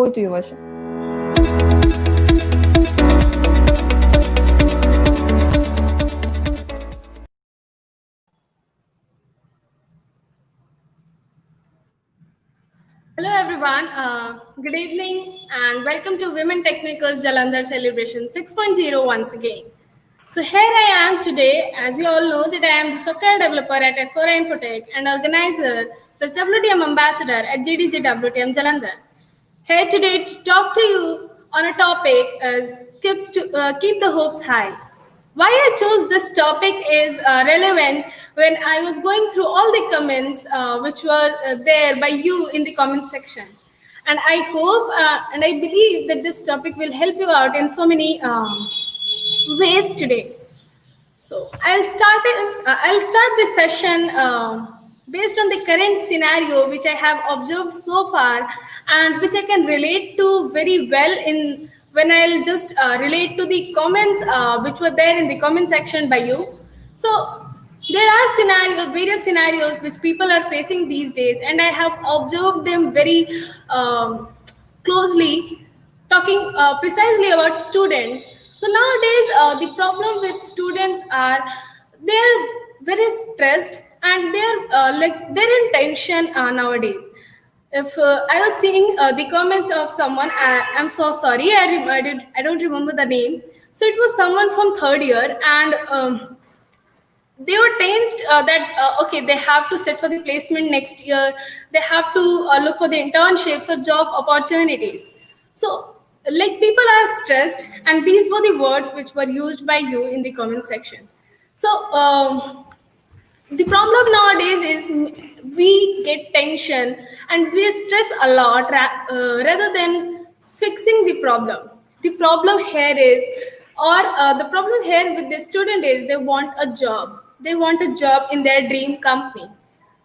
Over to you, Varsha. Hello everyone, good evening and welcome to Women Techmakers Jalandhar Celebration 6.0 once again. So here I am today, as you all know that I am the software developer at Edfora Infotech and organizer plus WTM ambassador at GDG WTM Jalandhar. Here today to talk to you on a topic as keep the hopes high. Why I chose this topic is relevant when I was going through all the comments which were there by you in the comment section. And I hope and I believe that this topic will help you out in so many ways today. So I'll start this session based on the current scenario which I have observed so far and which I can relate to very well in when I'll just relate to the comments which were there in the comment section by you. So there are various scenarios which people are facing these days, and I have observed them very closely, talking precisely about students. So nowadays, the problem with students are they are very stressed and they're in tension nowadays. If I was seeing the comments of someone, I'm so sorry, I don't remember the name. So it was someone from third year, and they were tensed that okay, they have to set for the placement next year, they have to look for the internships or job opportunities. So like people are stressed, and these were the words which were used by you in the comment section. So the problem nowadays is we get tension and we stress a lot rather than fixing the problem. The problem here is, or the problem here with the student is they want a job. They want a job in their dream company.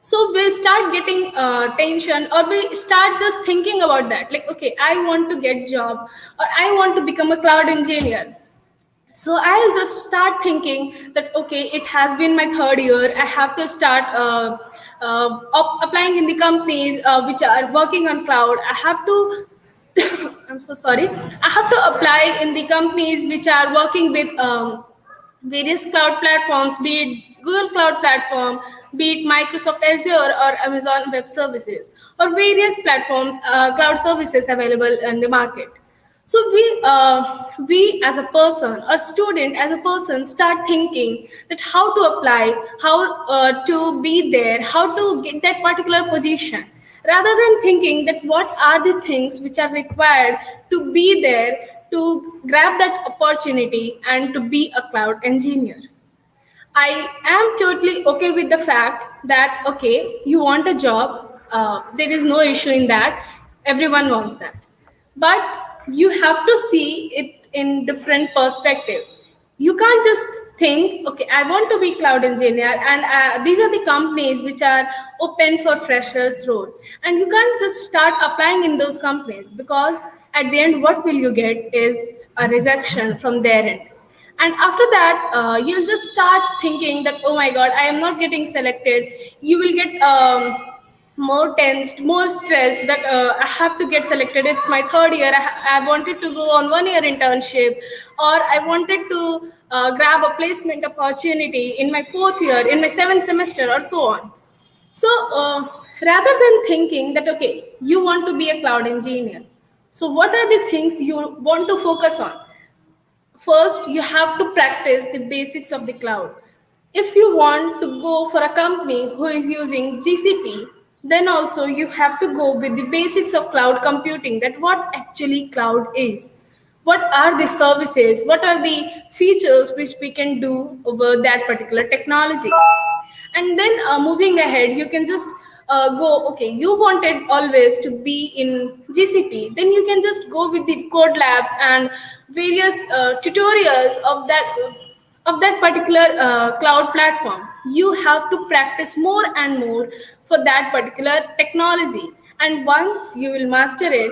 So we start getting tension, or we start just thinking about that. Like, okay, I want to get job, or I want to become a cloud engineer. So I'll just start thinking that okay, it has been my third year, I have to start applying in the companies which are working on cloud. I have to I'm so sorry, I have to apply in the companies which are working with various cloud platforms, be it Google Cloud Platform, be it Microsoft Azure or Amazon Web Services, or various platforms, cloud services available in the market. So we as a person, a student as a person, start thinking that how to apply, how to be there, how to get that particular position, rather than thinking that what are the things which are required to be there to grab that opportunity and to be a cloud engineer. I am totally okay with the fact that, okay, you want a job, there is no issue in that. Everyone wants that. But you have to see it in different perspective. You can't just think, okay, I want to be cloud engineer, and these are the companies which are open for freshers role. And you can't just start applying in those companies, because at the end, what will you get is a rejection from their end. And after that you'll just start thinking that, oh my god, I am not getting selected. You will get more tensed, more stressed that I have to get selected. It's my third year. I wanted to go on 1 year internship, or I wanted to grab a placement opportunity in my fourth year, in my seventh semester, or so on. So rather than thinking that, okay, you want to be a cloud engineer, so what are the things you want to focus on? First, you have to practice the basics of the cloud. If you want to go for a company who is using GCP, then also you have to go with the basics of cloud computing, that what actually cloud is. What are the services? What are the features which we can do over that particular technology? And then moving ahead, you can just go, okay, you wanted always to be in GCP, then you can just go with the code labs and various tutorials of that particular cloud platform. You have to practice more and more for that particular technology, and once you will master it,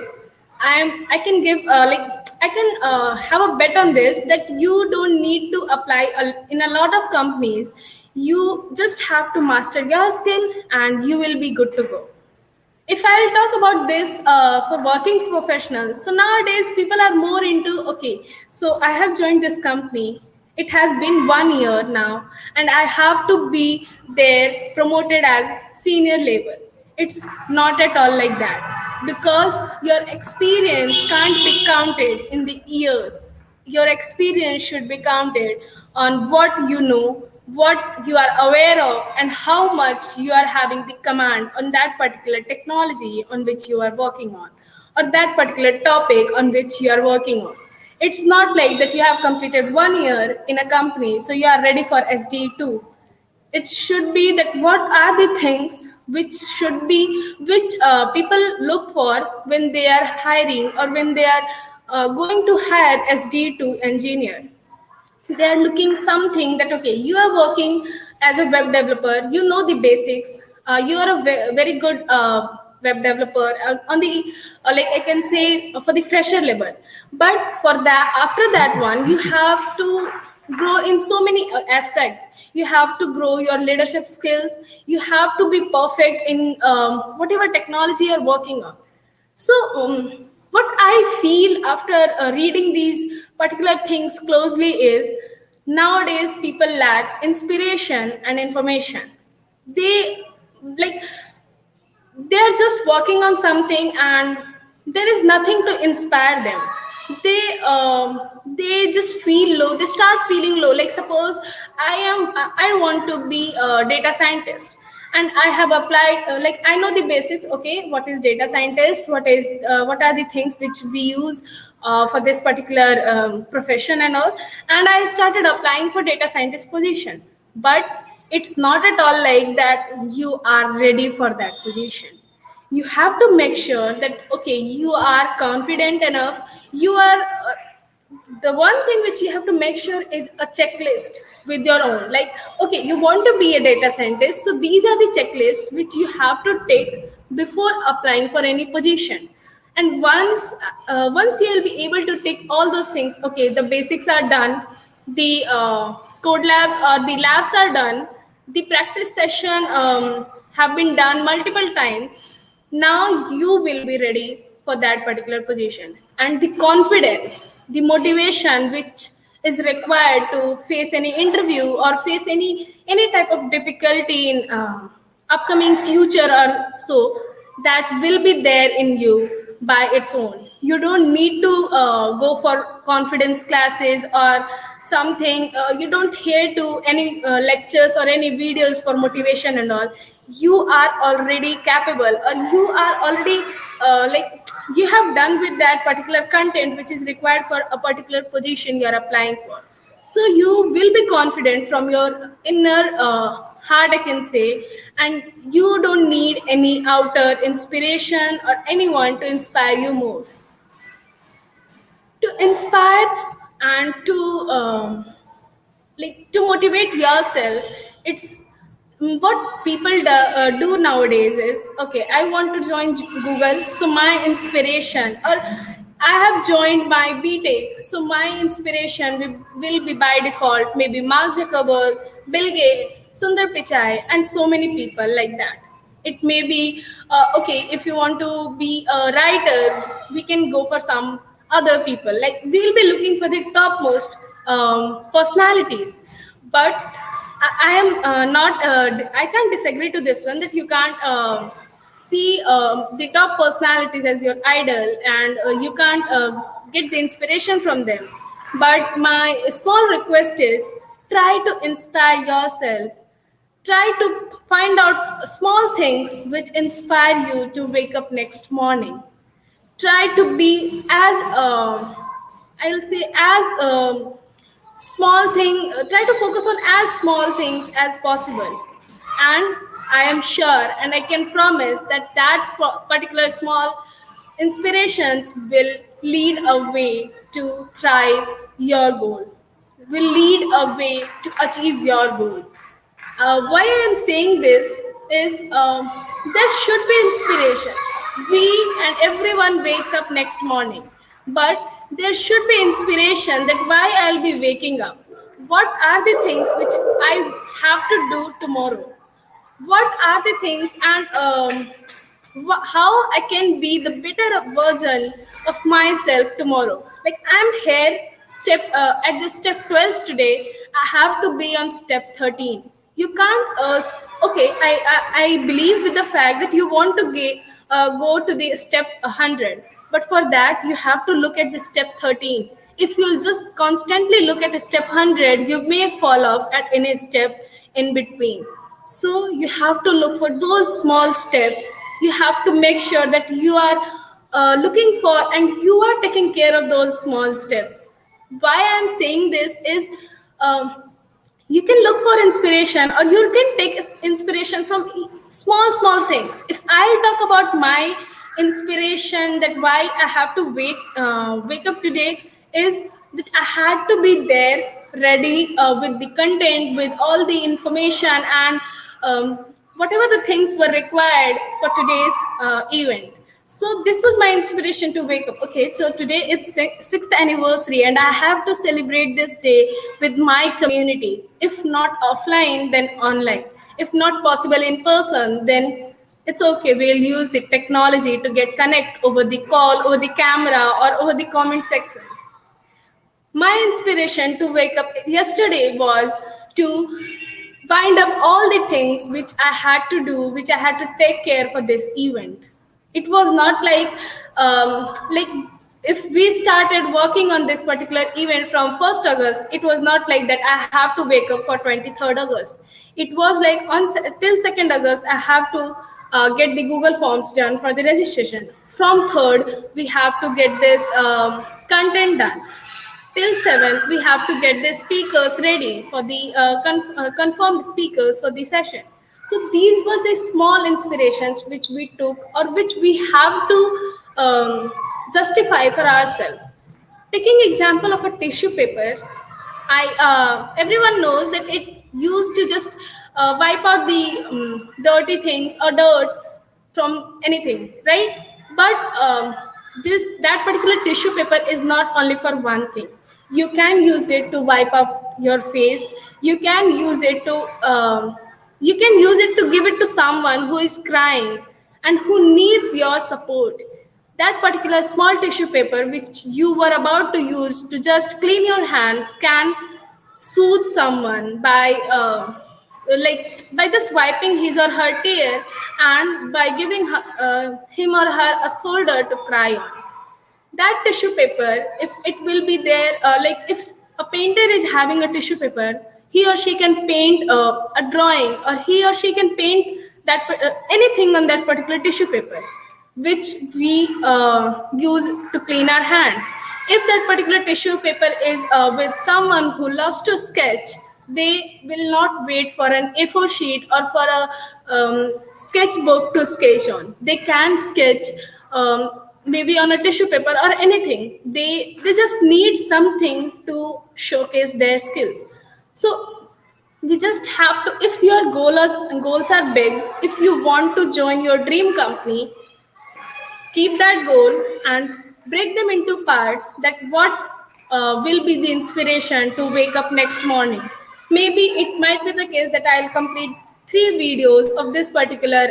I can give I can have a bet on this, that you don't need to apply in a lot of companies. You just have to master your skill and you will be good to go. If I'll talk about this for working professionals, so nowadays people are more into, okay, so I have joined this company. It has been 1 year now, and I have to be there promoted as senior labor. It's not at all like that, because your experience can't be counted in the years. Your experience should be counted on what you know, what you are aware of, and how much you are having the command on that particular technology on which you are working on, or that particular topic on which you are working on. It's not like that you have completed 1 year in a company, so you are ready for SD2. It should be that what are the things which people look for when they are hiring, or when they are going to hire SD2 engineer. They are looking something that, okay, you are working as a web developer, you know the basics, you are a very good web developer on the like I can say for the fresher level. But for that, after that one, you have to grow in so many aspects. You have to grow your leadership skills. You have to be perfect in whatever technology you're working on. So, what I feel after reading these particular things closely is, nowadays people lack inspiration and information. They, like, they're just working on something, and there is nothing to inspire them. They just feel low. They start feeling low. Like, suppose I want to be a data scientist, and I have applied, like, I know the basics. Okay, what is data scientist, what are the things which we use for this particular profession and all. And I started applying for data scientist position. But it's not at all like that you are ready for that position. You have to make sure that, okay, you are confident enough. You are the one thing which you have to make sure is a checklist with your own. Like, okay, you want to be a data scientist, so these are the checklists which you have to take before applying for any position. And once you'll be able to take all those things, okay, the basics are done, the code labs or the labs are done, the practice session have been done multiple times. Now you will be ready for that particular position. And the confidence, the motivation which is required to face any interview or face any type of difficulty in upcoming future or so, that will be there in you by its own. You don't need to go for confidence classes or something. You don't hear to any lectures or any videos for motivation and all. You are already capable, or you are already like, you have done with that particular content which is required for a particular position you are applying for. So you will be confident from your inner heart, I can say. And you don't need any outer inspiration or anyone to inspire you more. To inspire and to like, to motivate yourself, it's what people do nowadays is, okay, I want to join Google, so my inspiration, or I have joined my BTech, so my inspiration will be by default maybe Mark Zuckerberg, Bill Gates, Sundar Pichai, and so many people like that. It may be okay, if you want to be a writer, we can go for some other people. Like, we'll be looking for the topmost personalities. But I am not I can't disagree to this one, that you can't see the top personalities as your idol, and you can't get the inspiration from them. But my small request is, try to inspire yourself. Try to find out small things which inspire you to wake up next morning. Try to be as I'll say as small thing. Try to focus on as small things as possible, and I am sure, and I can promise that particular small inspirations will lead a way to thrive your goal. Will lead a way to achieve your goal. Why I am saying this is, there should be inspiration. We and everyone wakes up next morning, but there should be inspiration, that why I'll be waking up. What are the things which I have to do tomorrow? What are the things, and how I can be the better version of myself tomorrow. Like I'm here at the step 12 today. I have to be on step 13. You can't. Okay, I believe with the fact that you want to go to the step 100, but for that you have to look at the step 13. If you'll just constantly look at a step 100, you may fall off at any step in between. So you have to look for those small steps. You have to make sure that you are looking for and you are taking care of those small steps. Why I'm saying this is, um, you can look for inspiration or you can take inspiration from small things. If I'll talk about my inspiration, that why I have to wake up today, is that I had to be there ready with the content, with all the information, and whatever the things were required for today's event. So this was my inspiration to wake up. Okay, so today it's sixth anniversary, and I have to celebrate this day with my community. If not offline, then online. If not possible in person, then it's okay. We'll use the technology to get connect over the call, over the camera, or over the comment section. My inspiration to wake up yesterday was to bind up all the things which I had to do, which I had to take care for this event. It was not like if we started working on this particular event from 1st August, it was not like that I have to wake up for 23rd August. It was like till 2nd August, I have to get the Google Forms done for the registration. From 3rd, we have to get this content done. Till 7th, we have to get the speakers ready for the confirmed speakers for the session. So these were the small inspirations which we took or which we have to justify for ourselves. Taking example of a tissue paper, everyone knows that it used to just wipe out the dirty things or dirt from anything, right? But this that particular tissue paper is not only for one thing. You can use it to wipe up your face. You can use it to give it to someone who is crying and who needs your support. That particular small tissue paper which you were about to use to just clean your hands can soothe someone by just wiping his or her tear and by giving him or her a shoulder to cry on. That tissue paper, if it will be there, like if a painter is having a tissue paper, he or she can paint a drawing, or he or she can paint anything on that particular tissue paper which we use to clean our hands. If that particular tissue paper is with someone who loves to sketch, they will not wait for an A4 sheet or for a sketchbook to sketch on. They can sketch maybe on a tissue paper or anything. They just need something to showcase their skills. So we just have to, if your goals are big, if you want to join your dream company, keep that goal and break them into parts, that what will be the inspiration to wake up next morning. Maybe it might be the case that I'll complete 3 videos of this particular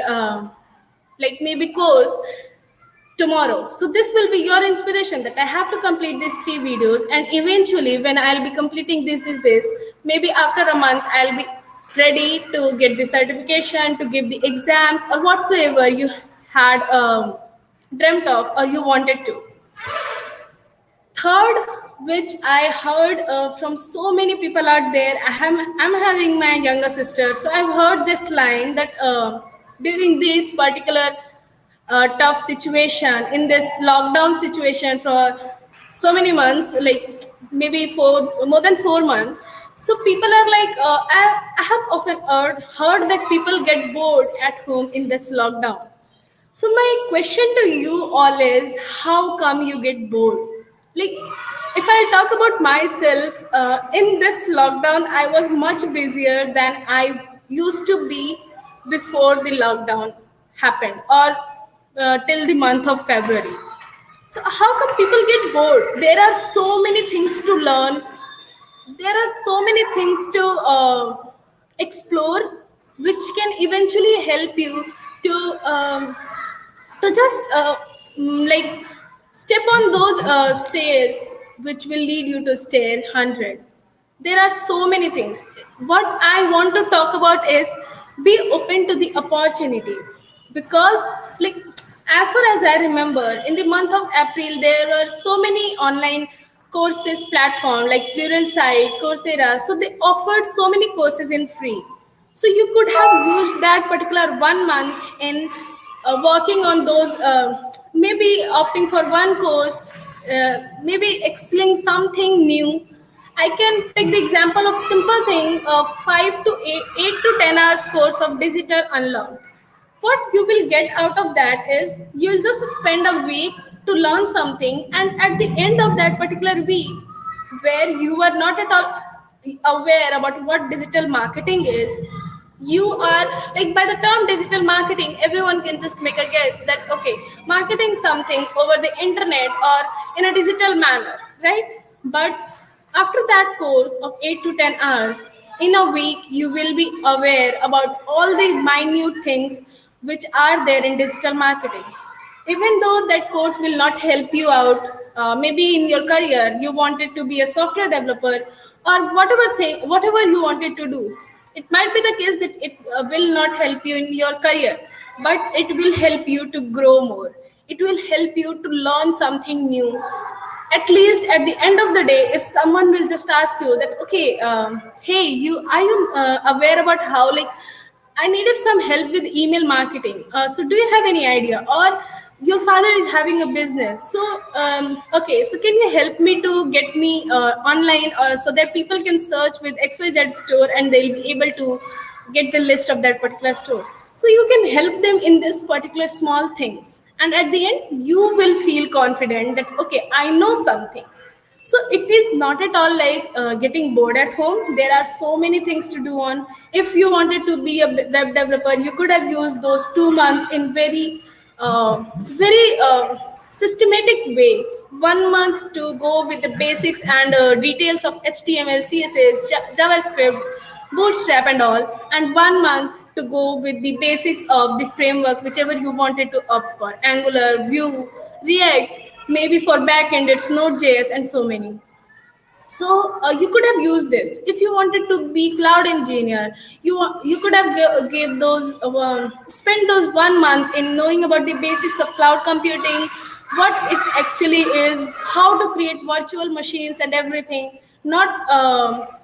like maybe course tomorrow. So this will be your inspiration, that I have to complete these 3 videos, and eventually when I'll be completing this, maybe after a month I'll be ready to get the certification, to give the exams, or whatsoever you had dreamt of or you wanted to. Third, which I heard from so many people out there, I'm having my younger sister, so I've heard this line that during this particular tough situation, in this lockdown situation for so many months, like maybe more than 4 months, so people are like, I have often heard that people get bored at home in this lockdown. So my question to you all is, how come you get bored? Like, if I talk about myself, in this lockdown, I was much busier than I used to be before the lockdown happened, or till the month of February. So how come people get bored? There are so many things to learn. There are so many things to explore, which can eventually help you to to just like step on those stairs which will lead you to stair 100. There are so many things. What I want to talk about is be open to the opportunities, because like as far as I remember, in the month of April there were so many online courses platform like Pluralsight, Coursera, so they offered so many courses in free. So you could have used that particular 1 month in working on those, maybe opting for one course, maybe excelling something new. I can take the example of simple thing of 5 to 8 to 10 hours course of digital unlocked. What you will get out of that is you'll just spend a week to learn something, and at the end of that particular week, where you are not at all aware about what digital marketing is, you are like, by the term digital marketing, everyone can just make a guess that okay, marketing something over the internet or in a digital manner, right? But after that course of 8 to 10 hours in a week, you will be aware about all the minute things which are there in digital marketing. Even though that course will not help you out, maybe in your career you wanted to be a software developer or whatever you wanted to do, it might be the case that it will not help you in your career, but it will help you to grow more. It will help you to learn something new. At least at the end of the day, if someone will just ask you that okay, hey, you are you aware about how, like, I needed some help with email marketing, so do you have any idea? Or your father is having a business, so okay, so can you help me to get me online, so that people can search with XYZ store and they'll be able to get the list of that particular store. So you can help them in this particular small things, and at the end you will feel confident that okay, I know something. So it is not at all like getting bored at home. There are so many things to do on. If you wanted to be a web developer, you could have used those 2 months in very systematic way. 1 month to go with the basics and details of HTML, CSS, JavaScript, Bootstrap, and all, and 1 month to go with the basics of the framework, whichever you wanted to opt for: Angular, Vue, React. Maybe for backend, it's Node.js, and so many. So you could have used this if you wanted to be cloud engineer. You could have gave those spend those 1 month in knowing about the basics of cloud computing, what it actually is, how to create virtual machines and everything. Not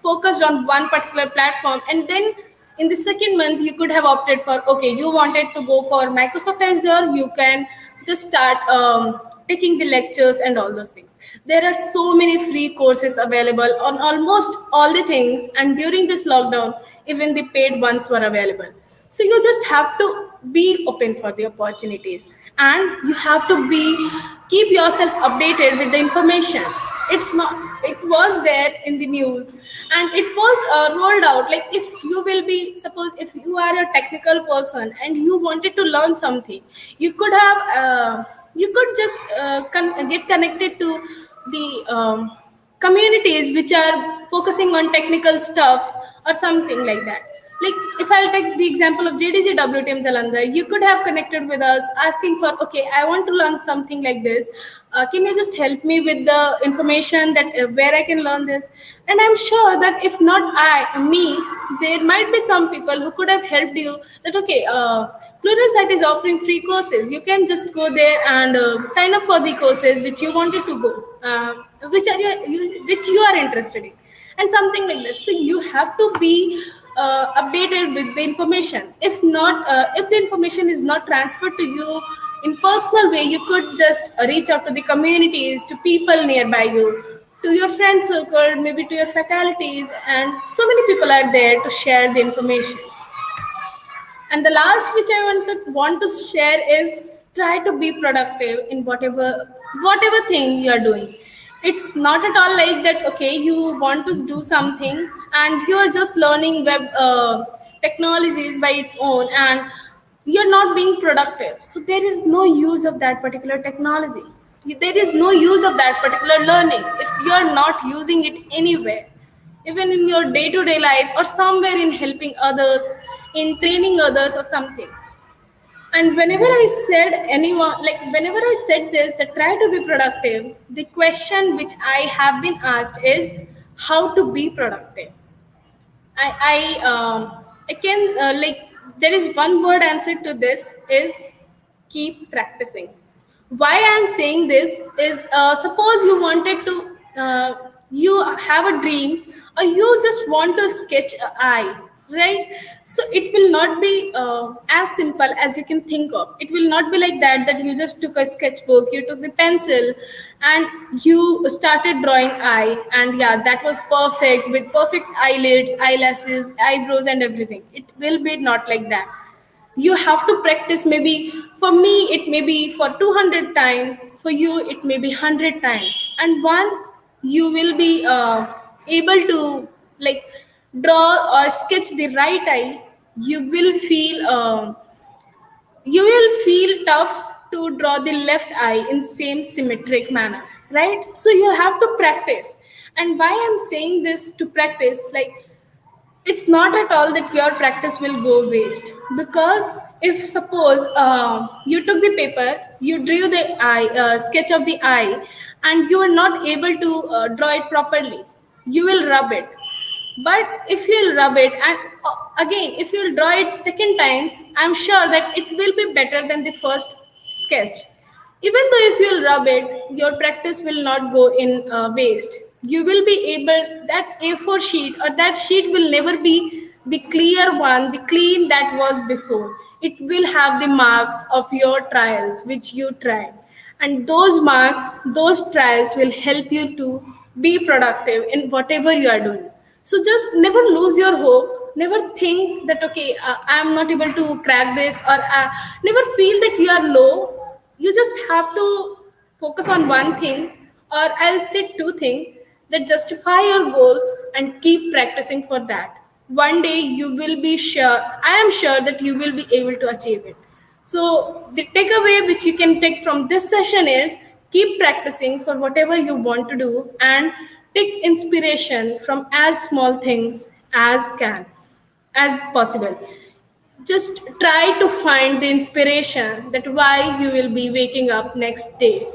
focused on one particular platform, and then in the second month you could have opted for okay, you wanted to go for Microsoft Azure, you can just start taking the lectures and all those things. There are so many free courses available on almost all the things, and during this lockdown even the paid ones were available. So you just have to be open for the opportunities, and you have to be keep yourself updated with the information. It's not, it was there in the news, and it was rolled out. Like, if you will be, suppose if you are a technical person and you wanted to learn something, you could have you could just get connected to the communities which are focusing on technical stuffs or something like that. Like, if I'll take the example of JDG WTM Jalandhar, you could have connected with us asking for, okay, I want to learn something like this. Can you just help me with the information that where I can learn this? And I'm sure that if not me, there might be some people who could have helped you. That okay, Pluralsight is offering free courses. You can just go there and sign up for the courses which you wanted to go, which you are interested in, and something like that. So you have to be updated with the information. If not, if the information is not transferred to you in personal way, you could just reach out to the communities, to people nearby you, to your friend circle, maybe to your faculties, and so many people are there to share the information. And the last which I want to share is try to be productive in whatever thing you are doing. It's not at all like that. Okay, you want to do something and you are just learning web technologies by its own, and you're not being productive. So there is no use of that particular technology. There is no use of that particular learning if you are not using it anywhere, even in your day-to-day life or somewhere in helping others, in training others or something. And whenever I said this, that try to be productive, the question which I have been asked is how to be productive. I can there is one word answer to this is keep practicing. Why I'm saying this is, suppose you wanted to, you have a dream, or you just want to sketch a eye, right? So it will not be as simple as you can think of. It will not be like that, that you just took a sketchbook, you took the pencil, and you started drawing eye, and yeah, that was perfect with perfect eyelids, eyelashes, eyebrows, and everything. It will be not like that. You have to practice. Maybe for me it may be for 200 times, for you it may be 100 times, and once you will be able to, like, draw or sketch the right eye, you will feel tough to draw the left eye in same symmetric manner, right? So you have to practice. And why I'm saying this to practice, like, it's not at all that your practice will go waste, because if suppose you took the paper, you drew the eye, sketch of the eye, and you are not able to draw it properly, you will rub it. But if you'll rub it, and again if you'll draw it second times, I'm sure that it will be better than the first sketch. Even though if you'll rub it, your practice will not go in waste. You will be able, that A4 sheet or that sheet will never be the clear one, the clean that was before. It will have the marks of your trials which you tried. And those marks, those trials will help you to be productive in whatever you are doing. So just never lose your hope. Never think that, okay, I am not able to crack this, or never feel that you are low. You just have to focus on one thing, or I'll say two things, that justify your goals and keep practicing for that. One day you will be sure, I am sure that you will be able to achieve it. So the takeaway which you can take from this session is keep practicing for whatever you want to do, and take inspiration from as small things as possible. Just try to find the inspiration that why you will be waking up next day,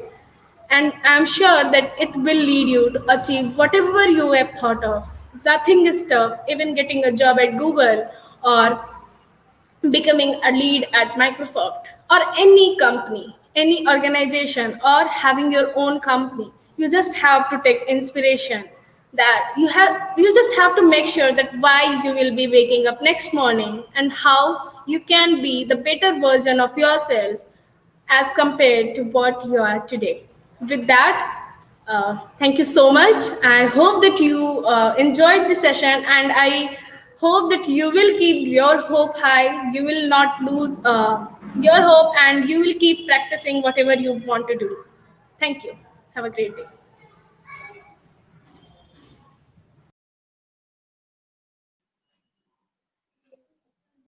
and I'm sure that it will lead you to achieve whatever you have thought of. Nothing is tough, even getting a job at Google, or becoming a lead at Microsoft, or any company, any organization, or having your own company. You just have to take inspiration, that you just have to make sure that why you will be waking up next morning, and how you can be the better version of yourself as compared to what you are today. With that, thank you so much. I hope that you enjoyed the session, and I hope that you will keep your hope high. You will not lose your hope, and you will keep practicing whatever you want to do. Thank you. Have a great day.